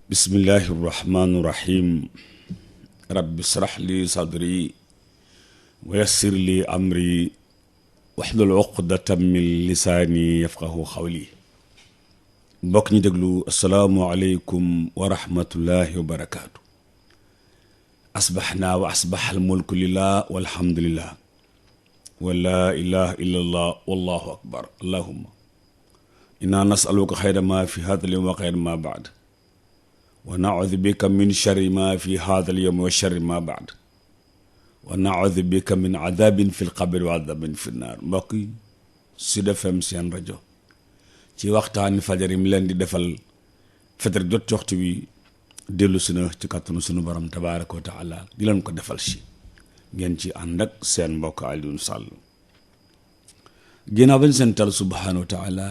bismillahi irrahmani irrahim rabbi israh li sadri wa yassir li amri wahlul uqdatan min lisaani yafqahu qawli. mbokk ñi déglu asalaamu aleykum wa rahmatullahi wa barakaatu. asbaxnaa wa asbaxa almulku lillah walhamdulillah wa laa ilaha illa allah wallahu akbar. allahumma inna nasaluka xayra ma fi hada alyawm wa xayra ma baad wa naudu bika min sharri ma fi hada alyawm wa sharri ma baad wa naudu bika min adabin fi lqabri wa adabin fi nnaar. mbokk yi Sud FM seen rajo ci waxtaani fajar yi mu leen di defal fajar jot waxtu wi dellu si na ci kàttanu sunu borom tabaaraka wa taala di leen ko defal si ngeen ci ànd ak seen mbokk Alioune Sall. ginnaaw bañ seen tal subhaanahu wa taala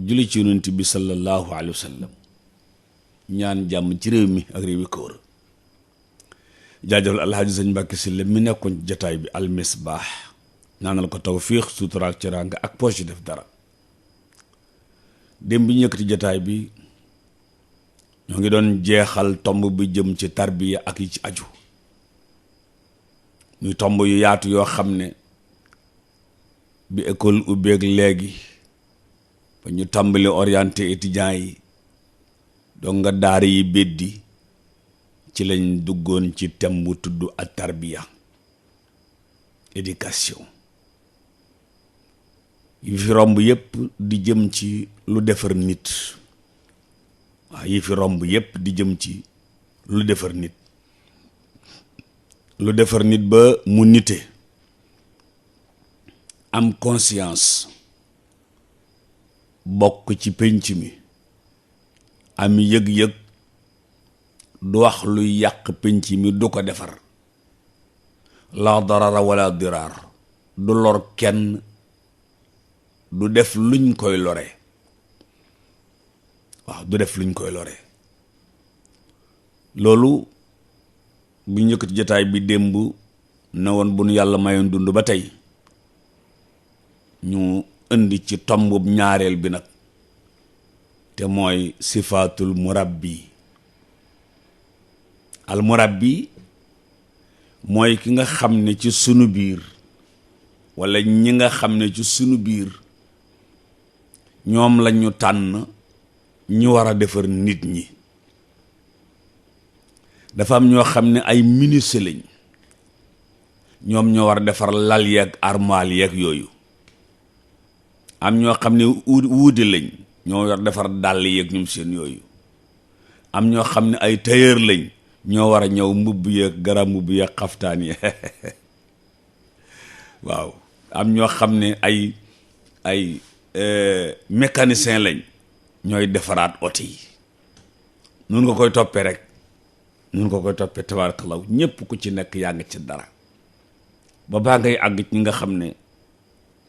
julli ci yonent bi sallallahu alayhi wa sallam, ñaan jàmm ci réew mi ak réew yi ko wër. jaajëfal alxaaji sëñ Mbàkke Sylla mi nekkoon ci jataay bi almisbaax, ñaanal ko tawfiix sutura ak teraanga ak poche def dara. démb bi ñu yëkkati jataay bi ñoo ngi doon jeexal tomb bi jëm ci tarbiya ak yi ci aju, muy tomb yu yaatu yoo xam ne bi école ubbeeg léegi ba ñu tàmbali orienté étudiants yi donc nga daara yi beddi ci lañ duggoon ci thème bu tudd ak tarbiya, éducation. yi fi romb yépp di jëm ci lu defar nit. waaw yi fi romb yépp di jëm ci lu defar nit, lu defar nit ba mu nite, am conscience, bokk ci pénc mi, am yëg-yëg, du wax luy yàq pénc mi, du ko defar. la darara wala diraar, du lor kenn, du def luñ koy lore. waaw du def luñ koy lore. loolu bu njëkk ci jotaay bi démb na woon bu nu yàlla mayoon dund ba tey ñu indi ci tombub ñaareel bi nag, te mooy sifaatul murabbi. al murabbi mooy ki nga xam ne ci sunu biir, walla ñi nga xam ne ci sunu biir ñoom lañu tànn ñu war a defar nit ñi. dafa am ñoo xam ne ay ministre lañ, ñoom ñoo war a defar lal yeeg armoire yeeg yooyu. am ñoo xam ne wuude lañ, ñoo war a defar dàll yeeg ñum seen yooyu. am ñoo xam ne ay tailleur lañ, ñoo war a ñëw mbubb yeeg garam mbubb yeeg xaftaan yi waaw. am ñoo xam ne ay mécanicien lañ, ñooy defaraat oto yi. nun nga koy toppee rek, nun nga koy toppee tabarakallahu. ñépp ku ci nekk yaa ngi ci dara, ba baa ngay àgg ci ñi nga xam ne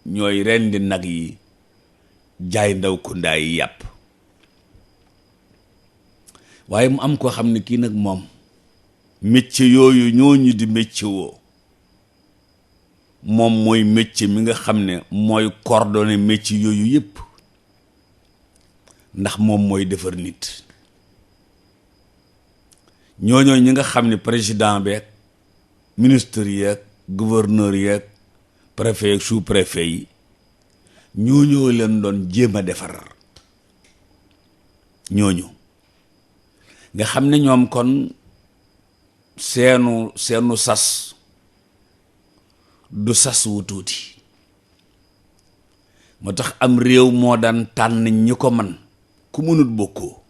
ñooy rendi nag yi, jaay ndaw ku ndaay yi yàpp. waaye mu am koo xam ne kii nag moom métier yooyu ñooñu di métier woo, moom mooy métier mi nga xam ne mooy coordonner métier yooyu yépp, ndax moom mooy defar nit. ñooñoo ñi nga xam ne président beeg ministre yeeg gouverneur yeeg préfet yeeg sous préfet yi ñooñoo leen doon jéem a defar. ñooñu nga xam ne ñoom kon seenu sas du sas wu tuuti. moo tax am réew moo daan tànn ñi ko man, ku mënut bokkoo.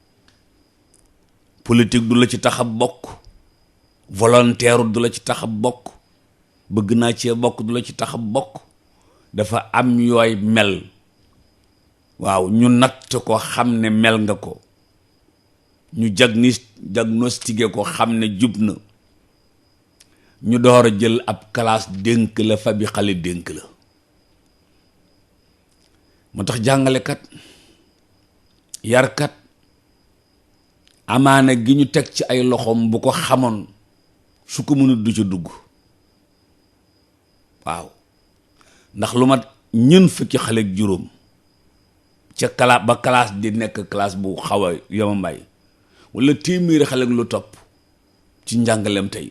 politique du la ci tax a bokk, volontaire du la ci tax a bokk, bëgg naa cee bokk du la ci tax a bokk. dafa am yooy mel, waaw, ñu natt ko xam ne mel nga ko, ñu diagnostiqué ko xam ne jub na, ñu door a jël ab classe dénk la fa bi xale dénk la. moo tax jàngalekat, yarkat, amaana gi ñu teg ci ay loxoom bu ko xamoon su ko mënut du ca dugg. waaw, ndax lu mat ñun fukki xale ak juróom ca classe ba classe di nekk classe bu xaw a yomambaay, wala téeméeri xale ak lu topp ci njàngalem tey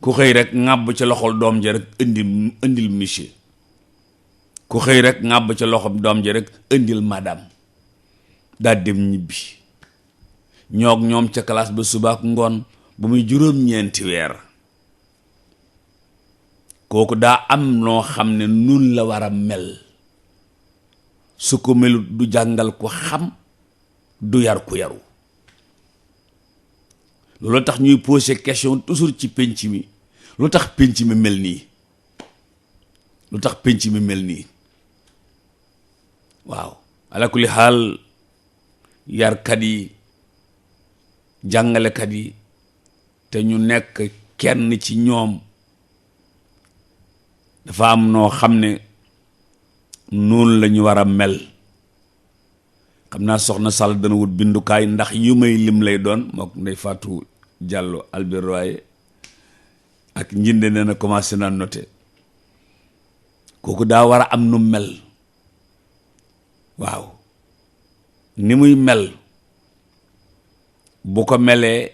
ku xëy rek ŋàbb ca loxol doom ja rek indil monsieur, ku xëy rek ŋàbb ca loxol doom ja rek indil madame, daa dem ñibbi ñoog ñoom ca classe ba subaak ngoon bu muy juróom-ñeenti weer. kooku daa am noo xam ne nun la war a mel, su ko melut du jàngal ko xam, du yar ku yaru. loolu tax ñuy poser question toujours ci penc mi, lu tax penc mi mel nii, lu tax penc mi mel nii. waaw ala kulli xaal yarkat yi, jàngalekat yi, te ñu nekk kenn ci ñoom, dafa am noo xam ne noonu la ñu war a mel. xam naa soxna Sall dana wut bindukaay ndax yu may lim lay doon mook Ndey Fatou Diallo Albert Royer ak njinde nee na commencé naa noter. kooku daa war a am nu mel. waaw ni muy mel bu ko melee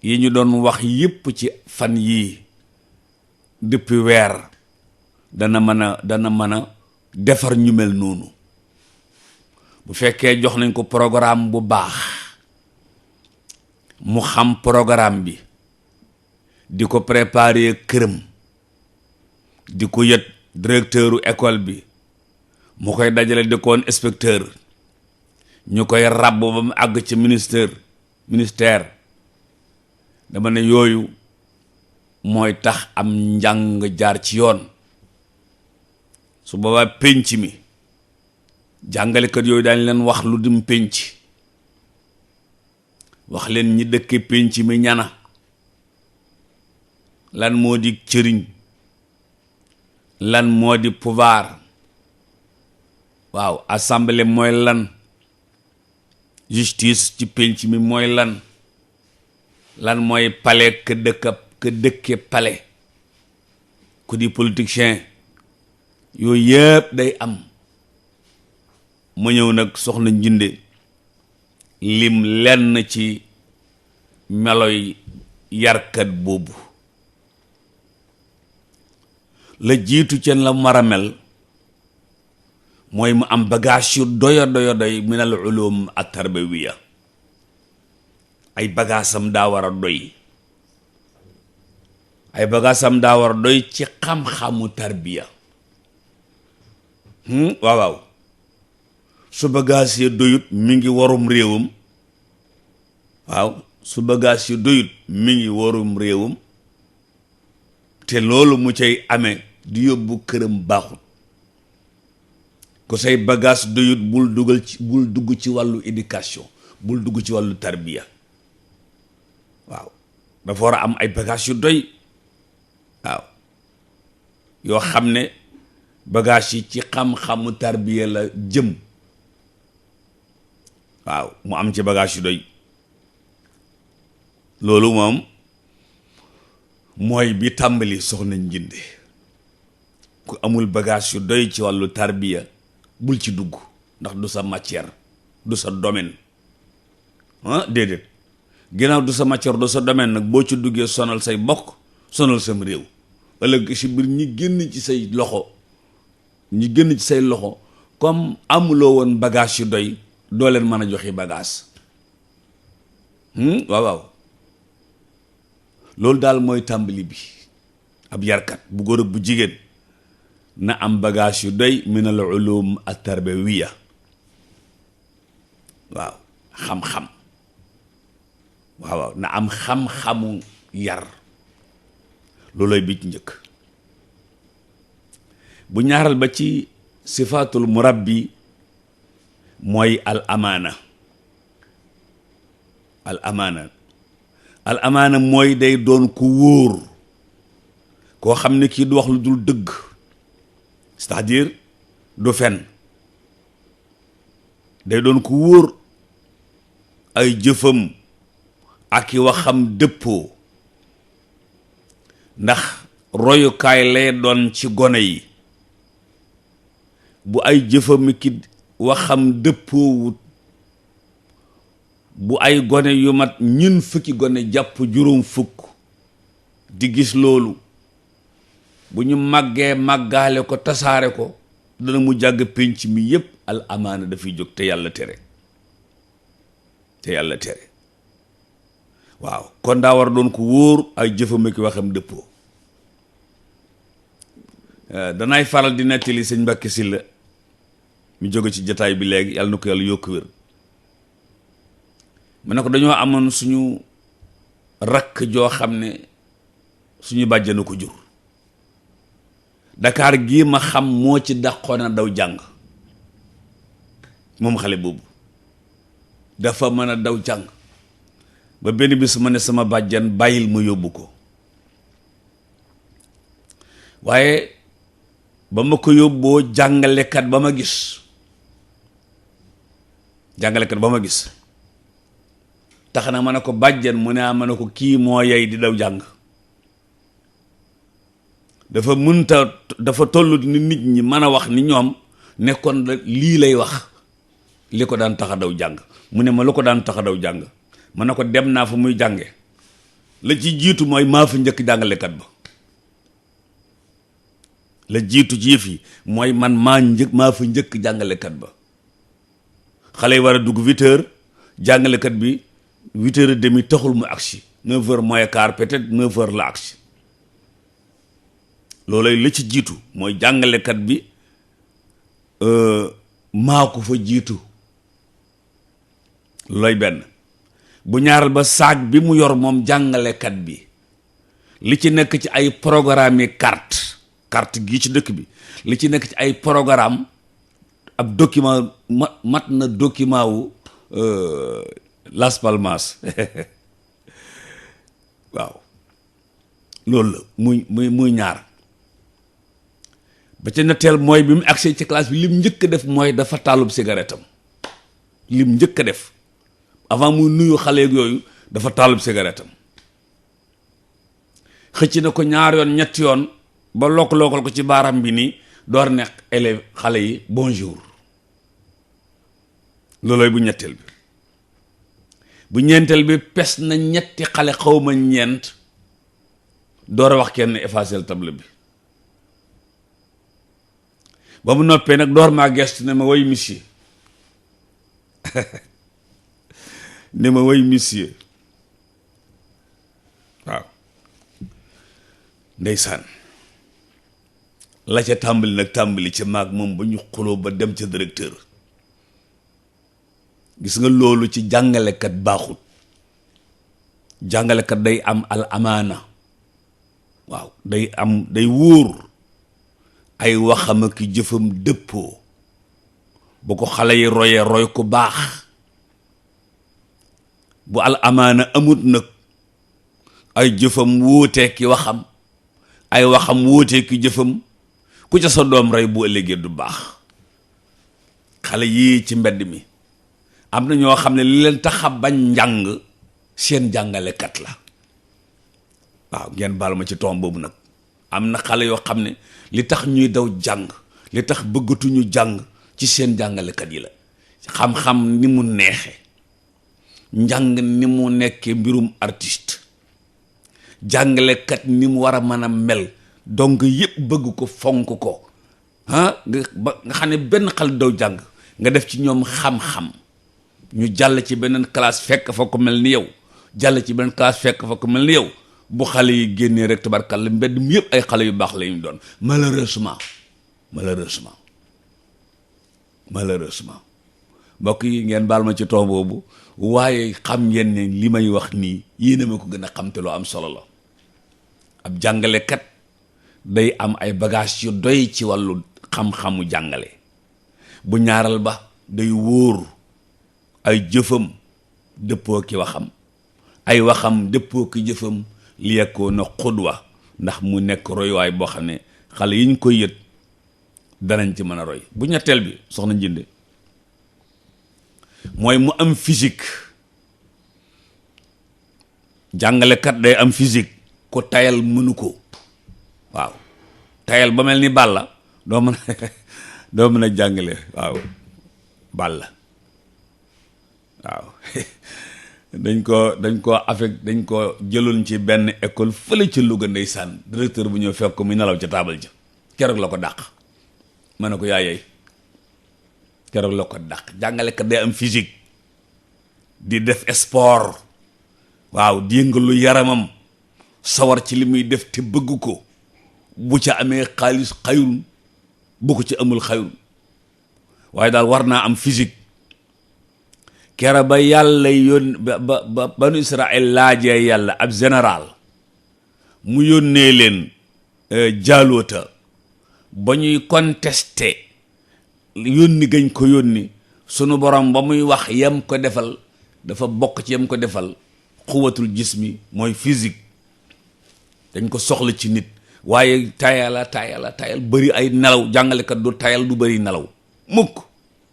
yi ñu doon wax yépp ci fan yii depuis weer dana mën a defar ñu mel noonu. bu fekkee jox nañ ko programme bu baax mu xam programme bi, di ko préparer këram, di ko yët directeuru école bi, mu koy dajale di ko inspecteur, ñu koy ràbb ba mu àgg ci ministère dama ne yooyu mooy tax am njàng jaar ci yoon. su boobaa pénc mi jàngalekat yooyu daañ leen wax lu dim pénc, wax leen ñi dëkke pénc mi ñana, lan moo di cëriñ, lan moo di pouvoir, waaw assemblée mooy lan, justice ci pénc mi mooy lan mooy palais ka dëkke palais, ku di politicien, yooyu yëpp day am. ma ñëw nag soxna njinde lim lenn ci meloy yarkat boobu. la jiitu ca la maramel mooy mu am bagage yu doy min al ulum at tarbawiya. ay bagaasam daa war a doy, ay bagaasam daa war a doy ci xam-xamu tarbiya. waaw su bagage yi doyut mi ngi warum réewam. waaw su bagage yi doyut mi ngi warum réewam, te loolu mu cay amee di yóbbu këram baaxut. ku say bagage doyut bul dugg ci wàllu éducation, bul dugg ci wàllu tarbiya. waaw dafa war a am ay bagage yu doy, waaw yoo xam ne bagage yi ci xam-xamu tarbiya la jëm. waaw mu am ci bagage yu doy. loolu moom mooy bi tàmbali soxna njinde. ku amul bagage yu doy ci wàllu tarbiya bul ci dugg, ndax du sa matière, du sa domaine. déedéet, ginnaaw du sa matière, du sa domaine nag, boo ci duggee sonal say bokk, sonal sam réew. ëllëg si biir ñi génn ci say loxo comme amuloo woon bagage yu doy, doo leen mën a joxe bagage. waaw loolu daal mooy tàmbali bi. ab yarkat bu góor ak bu jigéen na am bagage yu doy min al ulum at tarbawiya. waaw xam-xam, waaw na am xam-xamu yar. looloy bi ci njëkk. bu ñaaral ba ci sifaatul murabbi mooy al amaana. al amaana mooy day doon ku wóor, koo xam ne kii du wax lu dul dëgg, c'est-à-dire du fen. day doon ku wóor, ay jëfam ak i waxam dëppoo, ndax royukaay lay doon ci gone yi. bu ay jëfam ki waxam dëppoowut, bu ay gone yu mat ñun fukki gone jàpp juróom fukk di gis loolu, bu ñu màggee màggaale ko tasaare ko, dana mu jàgg pénc mi yépp al amaana dafay jóg, te yàlla tere, te yàlla tere. waaw kon daa war a doon ko wóor ay jëfam ki waxam dëppoo. danaay faral di nettali sëñ Mbàkke Sylla mu jóge ci jataay bi léegi, yàlla na ko yàlla yokk wér. mu ne ko dañoo amoon suñu rakk joo xam ne suñu bàjjana ko jur. Dakar gii ma xam moo ci dàqoon a daw jàng, moom xale boobu dafa mën a daw jàng ba benn bis ma ne sama bàjjan bàyyil ma yóbbu ko. waaye ba ma ko yóbboo jàngalekat ba ma gis tax na ma ne ko bàjjan, mu ne ma ne ko kii moo yey di daw jàng. dafa toll ni nit ñi mën a wax ni ñoom nekkoon lii lay wax li ko daan tax a daw jàng. mu ne ma lu ko daan tax a daw jàng, ma ne ko dem naa fa muy jànge, la ci jiitu mooy maa fa njëkk jàngalekat ba. la jiitu ci yëf yi mooy man maa fa njëkk jàngalekat ba. xale yi war a dugg 8 heures, jàngalekat bi 8 heures et demi taxul mu agsi, 9 heures moins quart peut-être 9 heures la agsi. loolay la ci jiitu mooy jàngalekat bi maa ko fa jiitu. loolay benn. bu ñaaral ba saag bi mu yor moom jàngalekat bi, li ci nekk ci ay programme yi carte gii ci dëkk bi, li ci nekk ci ay programme, ab document mat na document wu Las Palmas. waaw loolu la muy ñaar. ba ca ñetteel mooy bi mu agsee ci classe bi lim njëkk a def mooy dafa taalub cigarette am. lim njëkk a def avant muy nuyu xale yooyu dafa taalub cigarette am. xëcc na ko ñaar yoon ñetti yoon ba lokk-lokkal ko ci baaram bi nii door nekk élève xale yi bonjour. loolooy bu ñetteel bi. bu ñeenteel bi pes na ñetti xale xawma ñeent door a wax kenn effacer table bi. ba mu noppee nag door maa gestu ne ma woy monsieur ne ma woy monsieur. waaw ndeysaan la ca tàmbali ca maag moom ba ñu xuloo ba dem ca directeur. gis nga loolu ci jàngalekat baaxut. jàngalekat day am al amaana. waaw day wóor, ay waxam ak jëfam dëppoo, bu ko xale yi roy ku baax. bu al amaana amut nag, ay jëfam wuutee ki waxam, ay waxam wuutee ki jëfam, ku ca sa doom rey bu ëllëgee du baax. xale yii ci mbedd mi am na ñoo xam ne li leen tax a bañ njàng seen jàngalekat la. waaw ngeen baal ma ci tomb boobu nag. am na xale yoo xam ne li tax ñuy daw jàng, li tax bëggatuñu jàng ci seen jàngalekat yi la. xam-xam ni mu neexe, njàng ni mu nekkee mbirum artiste, jàngalekat ni mu war a mën a mel, donc yëpp bëgg ko fonk ko nga xam ne benn xale daw jàng nga def ci ñoom xam-xam, ñu jàll ci beneen classe fekk fa ko mel ni yow, jàll ci beneen classe fekk fa ko mel ni yow. bu xale yi génnee rek tabarkalla mbedd mi yëpp ay xale yu baax la ñu doon. malheureusement mbokk yi ngeen baal ma ci tomb boobu, waaye xam ngeen ne li may wax nii yéen a ma ko gën a xam te loo am solo la. ab jàngalekat day am ay bagage yu doy ci wàllu xam-xamu jàngale. bu ñaaral ba day wóor, ay jëfam dëppoo ki waxam, ay waxam dëppoo ki jëfam, li yekkoo na xudwa, ndax mu nekk royuwaay boo xam ne xale yi ñu koy yët danañ ci mën a roy. bu ñetteel bi soxna Njinde mooy mu am physique. jàngalekat day am physique. ko tayal mënu ko. waaw tayal ba mel ni Balla doo mën a jàngale. waaw Balla waaw dañ ko jëloon ci benn école fële ci Louga ndeysaan directeur bu ñëw fekk ko muy nelaw ca taabal ja keroog la ko dàq. ma ne ko yaayey keroog la ko dàq. jàngalekat day am physique di def sport waaw di yëngalu yaramam sawar ci li muy def te bëgg ko bu ca amee xaalis xayul bu ko ci amul xayul waaye daal war naa am physique. kera ba yàlla ba banu Israël laajee yàlla ab général mu yónnee leen jaaloota ba ñuy contesté yónni gañ ko yónni sunu borom ba muy wax yam ko defal dafa bokk ci yam ko defal xuwatul jismi mooy physique dañ ko soxla ci nit. waaye tayal bëri ay nelaw jàngalekat du tayal du bëri nelaw mukk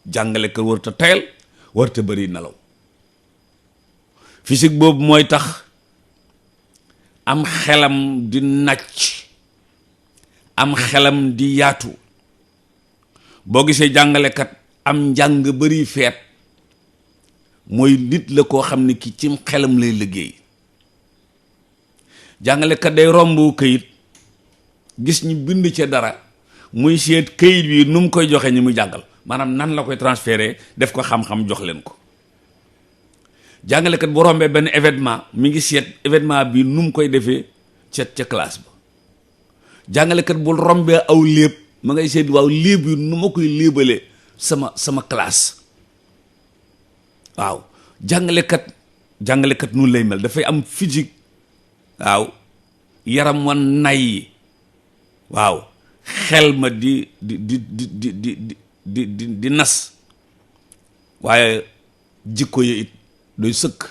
jàngalekat warta tayal warta bëri nelaw. physique boobu mooy tax am xelam di nàcc am xelam di yaatu. boo gisee jàngalekat am njàng bëri feet mooy nit la koo xam ne ki cim xelam lay liggéey. jàngalekat day romb këyit gis ñu bind ca dara muy seet këyit bi nu mu koy joxe ñi muy jàngal maanaam nan la koy transférer def ko xam-xam jox leen ko. jàngalekat bu rombee benn événement mi ngi seet événement bi nu mu koy defee ca classe ba. jàngalekat bu rombee aw léeb ma ngay seet waaw léeb yi nu ma koy léebale sama classe. waaw jàngalekat nu lay mel dafay am physique. waaw yaram wan nay. waaw xel ma di nas waaye jikko yi it doy sëkk.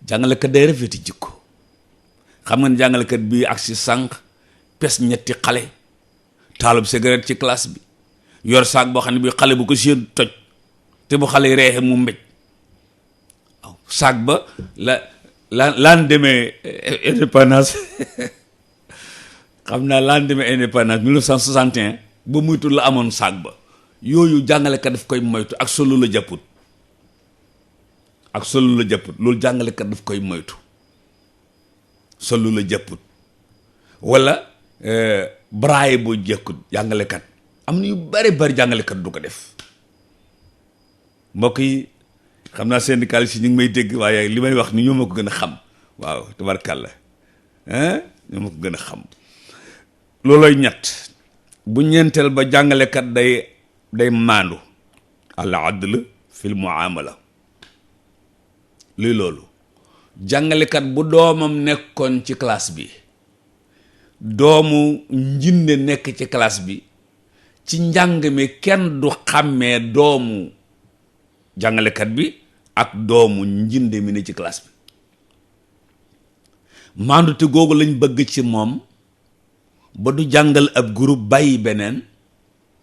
jàngalekat day rafeti jikko. xam nga ne jàngalekat bi ak si sànq pes ñetti xale taalub cigarette ci classe bi yor saak boo xam ne bi xale bu ko séen toj te bu xale yi reexe mu mbéj. waaw saak ba laan demee indépendance xam naa laan demee indépendance 1961 ba muytu la amoon saag ba yooyu jàngalekat daf koy moytu ak solo la jàpput loolu jàngalekat daf koy moytu solo la jàpput wala braille boo jekkut jàngalekat am na yu bari jàngalekat du ko def. mbokk yi xam naa syndicaliste yi ñu ngi may dégg waaye li may wax ni ñoo ma ko gën a xam waaw tabarkàlla ñoo ma ko gën a xam. loolooy ñett. bu ñeenteel ba jàngalekat day maandu al adl fil muamala. luy loolu jàngalekat bu doomam nekkoon ci classe bi doomu njinde nekk ci classe bi ci njàng mi kenn du xàmmee doomu jàngalekat bi ak doomu njinde mi ne ci classe bi. maandute googu lañ bëgg ci moom ba du jàngal ab groupe bàyyi beneen.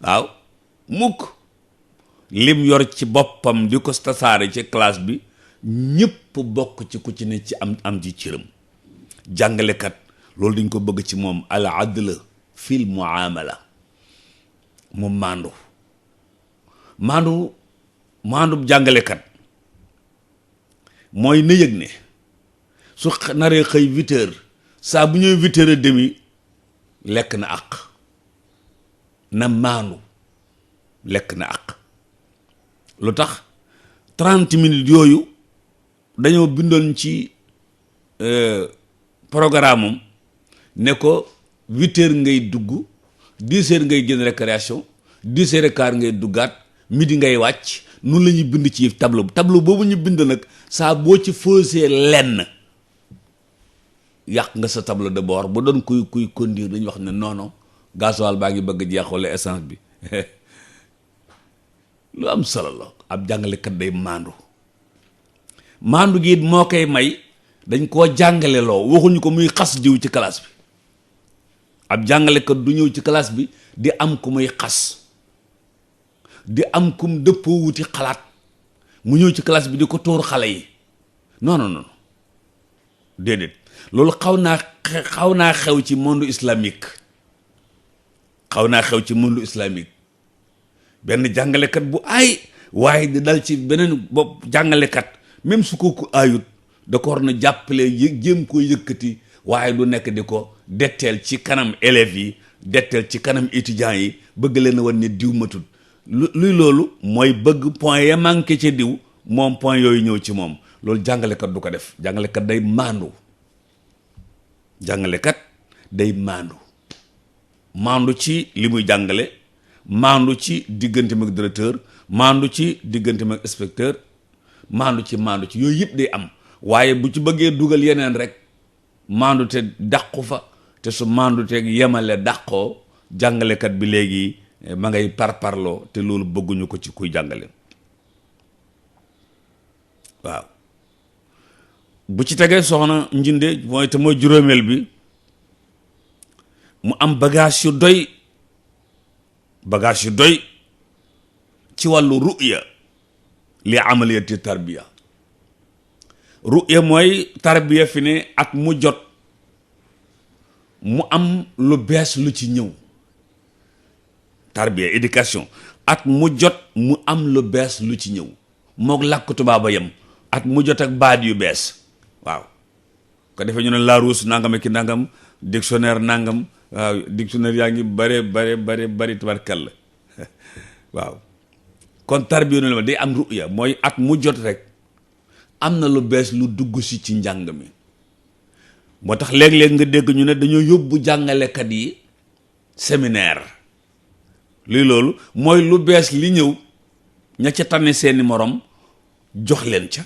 waaw mukk lim yor ci boppam di ko tasaare ci classe bi ñëpp bokk ci ku ci ne ci am ci cëram. jàngalekat loolu dañ ko bëgg ci moom al adl fil muamala. mu maandu jàngalekat mooy na yëg ne su naree xëy 8 heures saa bu ñëwee 8 heures et demi lekk na àq. na maandu lekk na àq. lu tax 30 minutes yooyu dañoo bindoon ci programme am ne ko 8 heures ngay dugg 10 heures ngay génn récréation 10 heures et quart ngay duggaat midi ngay wàcc. nun la ñuy bind ci tableau boobu ñu bind nag saa boo ci fausser lenn yàq nga sa tableau de bord ba doon kuy conduire dañuy wax ne non gasoil baa ngi bëgg jeex wala essence bi lu am solo la. ab jàngalekat day maandu gi moo koy may dañ koo jàngale loo waxuñu ko muy xas jiw ci classe bi. ab jàngalekat du ñëw ci classe bi di am ku muy xas di am kum dëppoo wuti xalaat mu ñëw ci classe bi di ko tóor xale yi non déedéet. loolu xaw naa xew ci monde islamique. benn jàngalekat bu ay waaye di dal ci beneen bopp jàngalekat même su ko ku ayut da ko war na jàppale jéem koo yëkkati, waaye du nekk di ko detteel ci kanam élèves yi, detteel ci kanam étudiants yi, bëgg leen a wan ne diw matul. luy loolu mooy bëgg point ya manqué ci diw moom point yooyu ñëw ci moom. loolu jàngalekat du ko def. jàngalekat day maandu. jàngalekat day maandu ci li muy jàngale, maandu ci diggante mag directeur, maandu ci diggante mag inspecteur, maandu ci yooyu yëpp day am. waaye bu ci bëggee dugal yeneen rek maandu te dàqu fa, te su maandu te yemale dàqoo, jàngalekat bi léegi ma ngay parparloo, te loolu bëgguñu ko ci kuy jàngale. waaw bu ci tegee soxna njinde mooy te mooy juróomeel bi, mu am bagage yu doy ci wàllu ru'ya li amaliyati tarbiya. ru'ya mooy tarbiya fi ne at mu jot mu am lu bees lu ci ñëw. tarbiya éducation at mu jot mu am lu bees lu ci ñëw, moog làkk tubaab a yem, at mu jot ak baat yu bees. waaw ko defee ñu ne Larousse nangam ki nangam, dictionnaire nangam. waaw dictionnaire yaa ngi bari tabarkalla waaw. kon tarbiya noonu la day am ru'ya, mooy at mu jot rek am na lu bees lu dugg si ci njàng mi. moo tax léeg-léeg nga dégg ñu ne dañoo yóbbu jàngalekat yi séminaire. lii loolu mooy lu bees li ñëw, ña ca tànne seeni morom jox leen ca.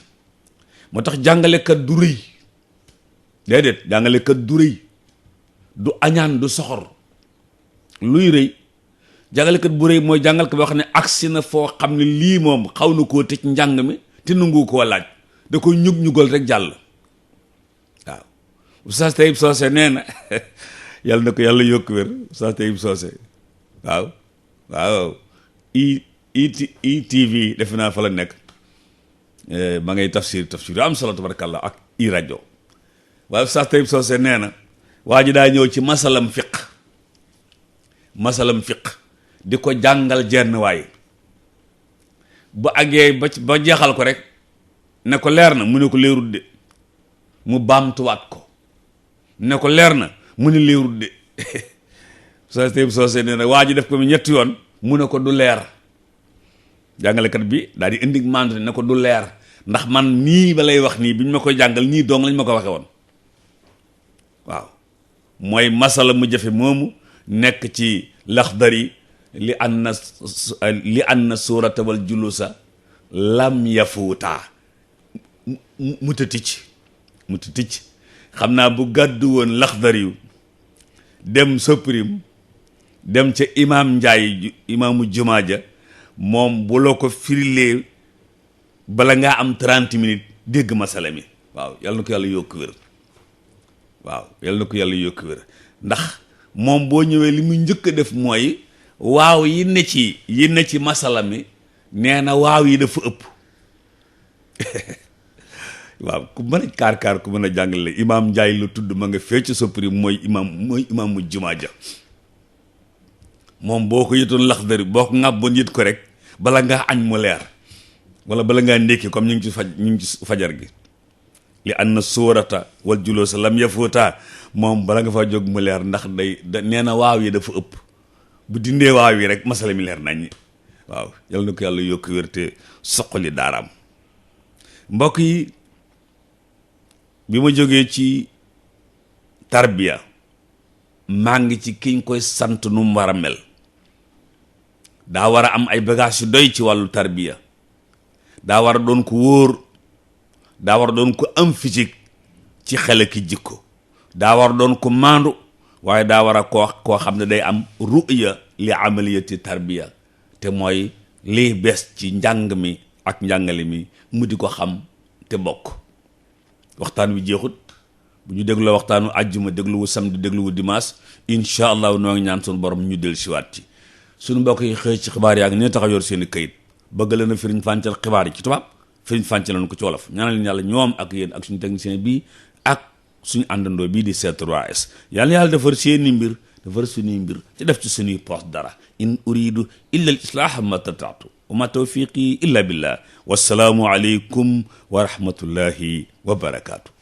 moo tax jàngalekat du rëy, déedéet jàngalekat du rëy, du añaan, du soxor. luy rëy? jàngalekat bu rëy mooy jàngal ko boo xam ne agsi na foo xam ne lii moom xaw na koo tëj njàng mi te nangu koo laaj, da koy ñug-ñugal rek jàll. waaw Oustaz Taïb Socé nee na yàlla na ko yàlla yokk wér. Oustaz Taïb Socé waaw ITV defe naa fa la nekk, ma ngay tafsir yu am solo tabarakallah ak i rajo. waaye Oustaz Taïb Socé nee na waa ji daa ñëw ci masalam fiq di ko jàngal jenn waay bu àggee ba jeexal ko rek ne ko leer na, mu ne ko leerut de. mu baamtuwaat ko ne ko leer na, mu ne leerut de. Oustaz Taïb Socé nee na waa ji def ko mu ñetti yoon, mu ne ko du leer. jàngalekat bi daal di indi mandu ne ko du leer, ndax man nii ba lay wax nii bi ñu ma koy jàngal nii dong lañ ma ko waxe woon. waaw mooy masala mu jafe moomu nekk ci Laxdari, li anna suurata wal julusa lam yafuutaa. mu ta ticc xam naa bu gàddu woon Laxdari yu dem Soprim dem ca imaam Njaay imaamu jumaa ja, moom bu loo ko firilee bala ngaa am 30 minutes dégg masala mi. waaw yàlla na ko yàlla yokk wér. ndax moom boo ñëwee li muy njëkk a def mooy waaw yi ne ci masala mi, nee na waaw yi dafa ëpp. waaw ku mën a kaar ku mën a jàngale imaam Njaay lu tudd, ma nga fee ci Soprim, mooy imaamu jumaa ja. moom boo ko yëtoon Laxdari, boo ko ŋàbboon yët ko rek bala ngaa añ mu leer, wala bala ngaa ndékki, comme ñu ngi ci fajar gi. li anna suurata wal julusa lam yafuutaa, moom bala nga fa jóg mu leer, ndax nee na waaw yi dafa ëpp. bu dindee waaw yi rek masala mi leer naññi. waaw yal na ko yàlla yokk wér te soqali daaraam. mbokk yi, bi ma jógee ci tarbiya, maa ngi ci kiñ koy sant nu mu war a mel. daa war a am ay bagage yu doy ci wàllu tarbiya. daa war a doon ko wóor, daa war a doon ko am physique ci xel ki jikko, daa war a doon ko maandu, waaye daa war a koo xam ne day am ru'ya li amaliyati tarbiya, te mooy liy bees ci njàng mi ak njàngale mi mu di ko xam te bokk. waxtaan wi jeexut, bu ñu dégloo waxtaanu àjjuma, dégluwu samedi, dégluwu dimanche, incha allah noo ngi ñaan sunu borom ñu del siwaat ci. suñu mbokk yi xëy ci xibaar yaa ngi ne tax a yor seen i këyit, bëgg leen a firiñ fàncal xibaar yi ci tubaab, firiñ fàncal leen ko ci wolof. ñaanal leen yàlla ñoom ak yéen ak suñu technicien bii ak suñu àndandoo bii di C3S. yàlla defar seeni mbir, defar suñuy mbir, te def ci suñuy poste dara. in uridu illa al islaaha ma tataatu wa ma tawfiqi illa billah wassalaamu aleykum wa rahmatullahi wa barakaatu.